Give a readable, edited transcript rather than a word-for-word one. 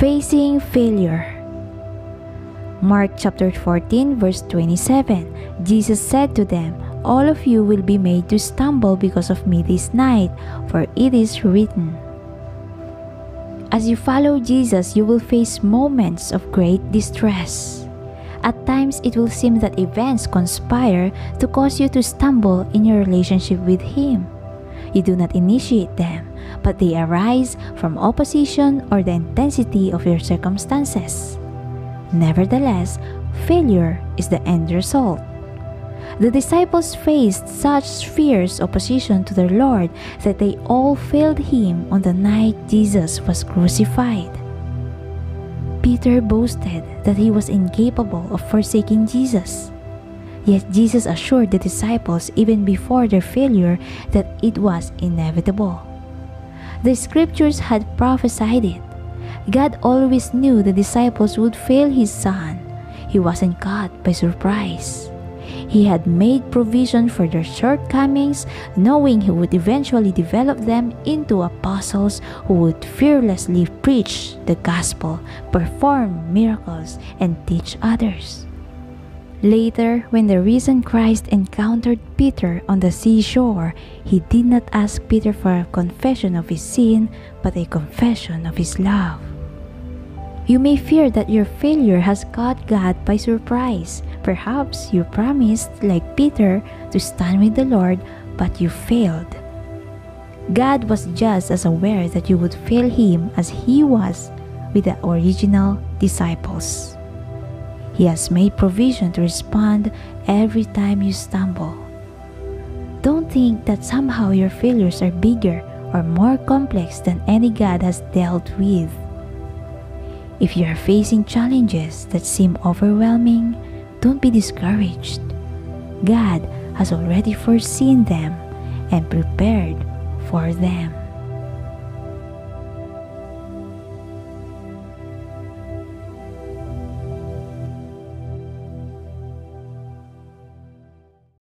Facing failure. Mark chapter 14 verse 27. Jesus said to them, "All of you will be made to stumble because of me this night, for it is written." As you follow Jesus, you will face moments of great distress. At times, it will seem that events conspire to cause you to stumble in your relationship with Him. You do not initiate them, but they arise from opposition or the intensity of your circumstances. Nevertheless, failure is the end result. The disciples faced such fierce opposition to their Lord that they all failed Him on the night Jesus was crucified. Peter boasted that he was incapable of forsaking Jesus. Yet Jesus assured the disciples even before their failure that it was inevitable. The scriptures had prophesied it. God always knew the disciples would fail His Son. He wasn't caught by surprise. He had made provision for their shortcomings, knowing He would eventually develop them into apostles who would fearlessly preach the gospel, perform miracles, and teach others. Later, when the risen Christ encountered Peter on the seashore, He did not ask Peter for a confession of his sin, but a confession of His love. You may fear that your failure has caught God by surprise. Perhaps you promised, like Peter, to stand with the Lord, but you failed. God was just as aware that you would fail Him as He was with the original disciples. He has made provision to respond every time you stumble. Don't think that somehow your failures are bigger or more complex than any God has dealt with. If you are facing challenges that seem overwhelming, don't be discouraged. God has already foreseen them and prepared for them.